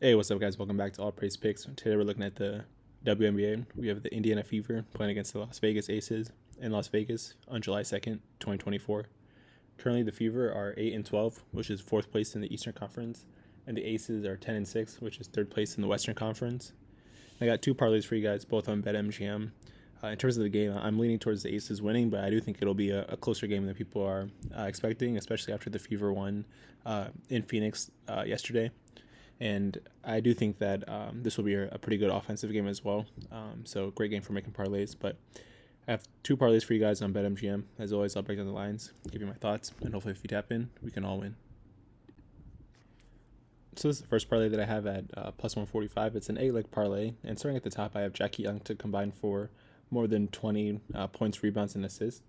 Hey, what's up, guys? Welcome back to All Praise Picks. Today we're looking at the WNBA. We have the Indiana Fever playing against the Las Vegas Aces in Las Vegas on July 2nd, 2024. Currently, the Fever are 8-12, which is fourth place in the Eastern Conference, and the Aces are 10-6, which is third place in the Western Conference. I got two parlays for you guys, both on BetMGM. In terms of the game, I'm leaning towards the Aces winning, but I do think it'll be a closer game than people are expecting, especially after the Fever won in Phoenix yesterday. And I do think that this will be a pretty good offensive game as well. So great game for making parlays. But I have two parlays for you guys on BetMGM. As always, I'll break down the lines, give you my thoughts, and hopefully if you tap in, we can all win. So this is the first parlay that I have at plus 145. It's an 8-leg parlay. And starting at the top, I have Jackie Young to combine for more than 20 points, rebounds, and assists.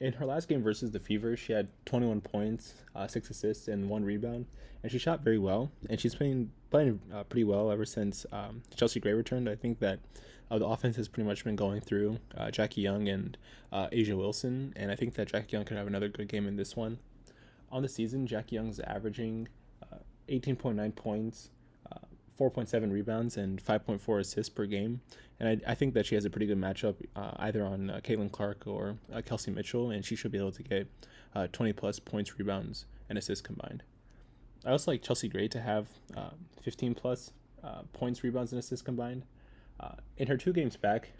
In her last game versus the Fever, she had 21 points, 6 assists, and 1 rebound, and she shot very well. And she's playing pretty well ever since Chelsea Gray returned. I think that the offense has pretty much been going through Jackie Young and Asia Wilson, and I think that Jackie Young could have another good game in this one. On the season, Jackie Young's averaging 18.9 points, 4.7 rebounds, and 5.4 assists per game. And I think that she has a pretty good matchup either on Caitlin Clark or Kelsey Mitchell, and she should be able to get 20 plus points, rebounds, and assists combined. I also like Chelsea Gray to have 15 plus points, rebounds, and assists combined. In her two games back,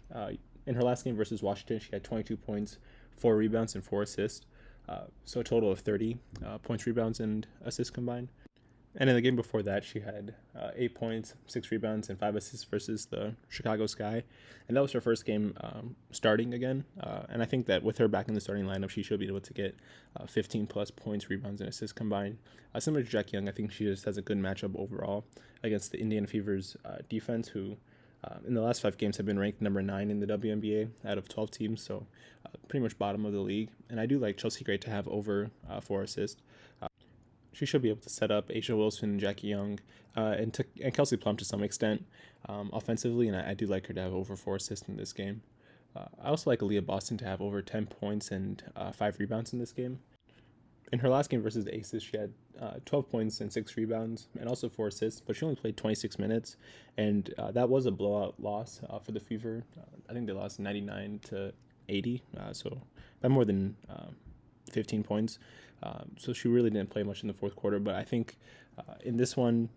in her last game versus Washington, she had 22 points, 4 rebounds, and 4 assists. So a total of 30 points, rebounds, and assists combined. And in the game before that, she had 8 points, 6 rebounds, and 5 assists versus the Chicago Sky. And that was her first game starting again. And I think that with her back in the starting lineup, she should be able to get 15 plus points, rebounds, and assists combined. Similar to Jack Young, I think she just has a good matchup overall against the Indiana Fever's defense, who in the last 5 games have been ranked number 9 in the WNBA out of 12 teams. So pretty much bottom of the league. And I do like Chelsea Gray to have over 4 assists. She should be able to set up Asia Wilson and Jackie Young and Kelsey Plum to some extent offensively, and I do like her to have over 4 assists in this game. I also like Aaliyah Boston to have over 10 points and 5 rebounds in this game. In her last game versus the Aces, she had 12 points and 6 rebounds and also 4 assists, but she only played 26 minutes, and that was a blowout loss for the Fever. I think they lost 99-80, so by more than 15 points. So she really didn't play much in the fourth quarter, but I think in this one,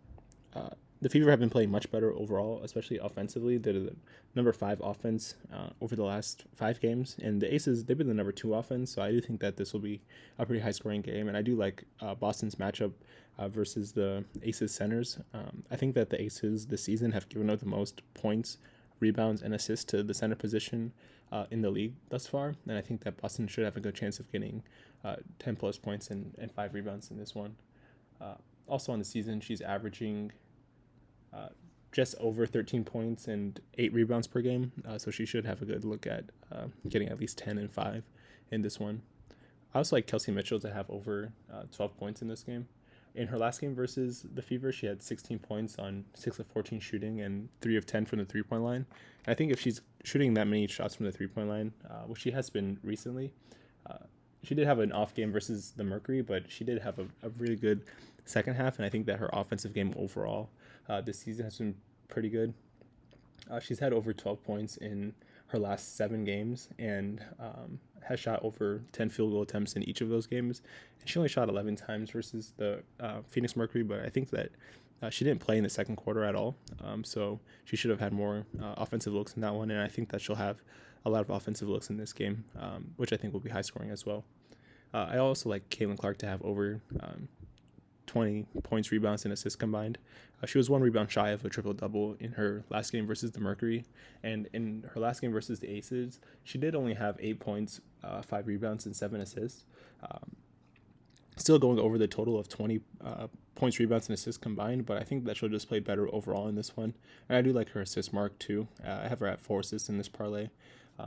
the Fever have been playing much better overall, especially offensively. They're the number 5 offense over the last 5 games, and the Aces, they've been the number 2 offense, so I do think that this will be a pretty high-scoring game, and I do like Boston's matchup versus the Aces centers. I think that the Aces this season have given out the most points, rebounds, and assists to the center position in the league thus far, and I think that Boston should have a good chance of getting 10 plus points and 5 rebounds in this one. Also on the season, she's averaging just over 13 points and 8 rebounds per game, so she should have a good look at getting at least 10 and 5 in this one. I also like Kelsey Mitchell to have over 12 points in this game. In her last game versus the Fever, she had 16 points on 6 of 14 shooting and 3 of 10 from the three-point line. And I think if she's shooting that many shots from the three-point line, which she has been recently, she did have an off game versus the Mercury, but she did have a really good second half, and I think that her offensive game overall this season has been pretty good. She's had over 12 points in her last 7 games and has shot over 10 field goal attempts in each of those games. And she only shot 11 times versus the Phoenix Mercury, but I think that she didn't play in the second quarter at all. So she should have had more offensive looks in that one, and I think that she'll have a lot of offensive looks in this game, which I think will be high scoring as well. I also like Caitlin Clark to have over 20 points, rebounds, and assists combined. She was 1 rebound shy of a triple-double in her last game versus the Mercury. And in her last game versus the Aces, she did only have 8 points, 5 rebounds, and 7 assists. Still going over the total of 20 points, rebounds, and assists combined, but I think that she'll just play better overall in this one. And I do like her assist mark too. I have her at 4 assists in this parlay.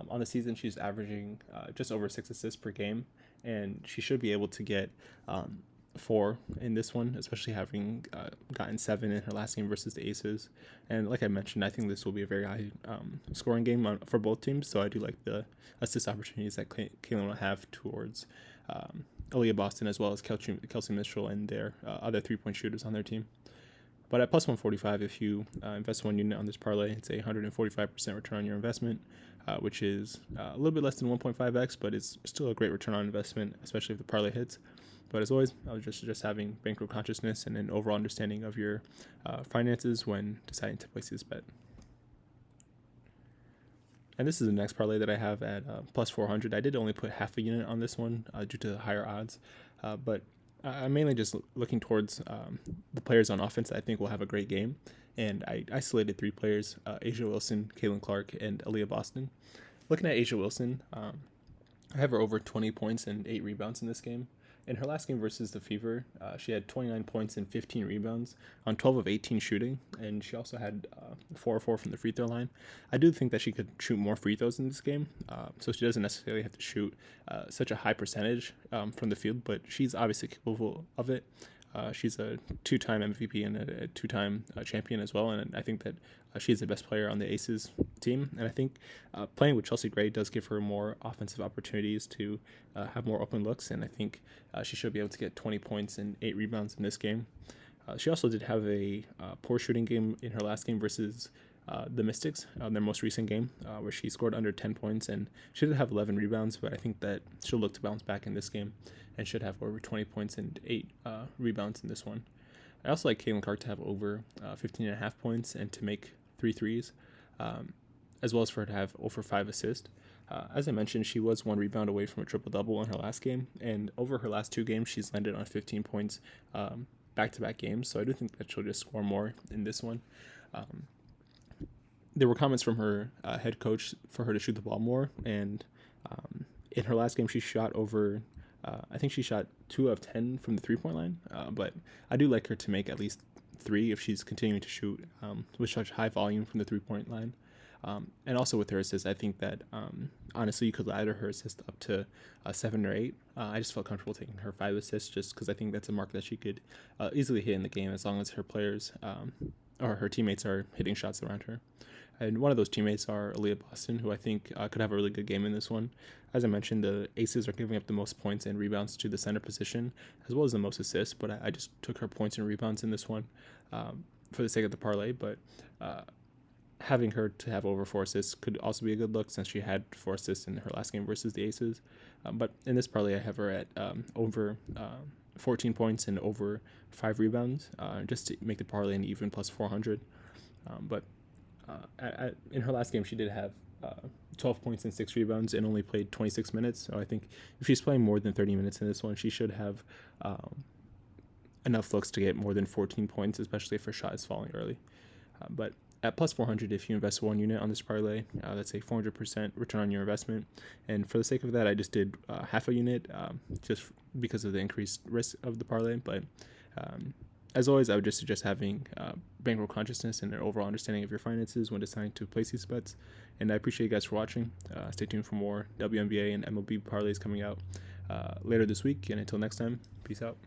On the season, she's averaging just over 6 assists per game, and she should be able to get 4 in this one, especially having gotten 7 in her last game versus the Aces. And like I mentioned, I think this will be a very high scoring game for both teams, so I do like the assist opportunities that Caitlin will have towards Aaliyah Boston as well as Kelsey Mitchell and their other 3-point shooters on their team. But at plus 145, if you invest 1 unit on this parlay, it's a 145% return on your investment, which is a little bit less than 1.5x, but it's still a great return on investment, especially if the parlay hits. But as always, I was just having bankroll consciousness and an overall understanding of your finances when deciding to place this bet. And this is the next parlay that I have at plus 400. I did only put half a unit on this one due to the higher odds, but I'm mainly just looking towards the players on offense that I think will have a great game. And I isolated 3 players, Asia Wilson, Caitlin Clark, and Aaliyah Boston. Looking at Asia Wilson, I have her over 20 points and 8 rebounds in this game. In her last game versus the Fever, she had 29 points and 15 rebounds on 12 of 18 shooting, and she also had 4 or 4 from the free throw line. I do think that she could shoot more free throws in this game, so she doesn't necessarily have to shoot such a high percentage from the field, but she's obviously capable of it. She's a 2-time MVP and a 2-time champion as well, and I think that she's the best player on the Aces team. And I think playing with Chelsea Gray does give her more offensive opportunities to have more open looks, and I think she should be able to get 20 points and 8 rebounds in this game. She also did have a poor shooting game in her last game versus the Mystics, their most recent game, where she scored under 10 points, and she did have 11 rebounds, but I think that she'll look to bounce back in this game and should have over 20 points and 8 rebounds in this one. I also like Caitlin Clark to have over 15.5 points and to make 3 threes, as well as for her to have over 5 assists. As I mentioned, she was 1 rebound away from a triple-double in her last game, and over her last 2 games, she's landed on 15 points back-to-back games, so I do think that she'll just score more in this one. There were comments from her head coach for her to shoot the ball more, and in her last game, she shot over I think she shot 2 of 10 from the 3-point line, but I do like her to make at least 3 if she's continuing to shoot with such high volume from the 3-point line. And also with her assists, I think that honestly you could ladder her assist up to 7 or 8. I just felt comfortable taking her 5 assists just because I think that's a mark that she could easily hit in the game as long as her players or her teammates are hitting shots around her. And one of those teammates are Aaliyah Boston, who I think could have a really good game in this one. As I mentioned, the Aces are giving up the most points and rebounds to the center position, as well as the most assists, but I just took her points and rebounds in this one for the sake of the parlay. But having her to have over 4 assists could also be a good look since she had 4 assists in her last game versus the Aces. But in this parlay, I have her at over 14 points and over 5 rebounds, just to make the parlay an even plus 400. But in her last game, she did have 12 points and 6 rebounds and only played 26 minutes. So I think if she's playing more than 30 minutes in this one, she should have enough looks to get more than 14 points, especially if her shot is falling early. But at plus 400, if you invest 1 unit on this parlay, that's a 400% return on your investment. And for the sake of that, I just did half a unit just because of the increased risk of the parlay. But as always, I would just suggest having bankroll consciousness and an overall understanding of your finances when deciding to place these bets. And I appreciate you guys for watching. Stay tuned for more WNBA and MLB parlays coming out later this week. And until next time, peace out.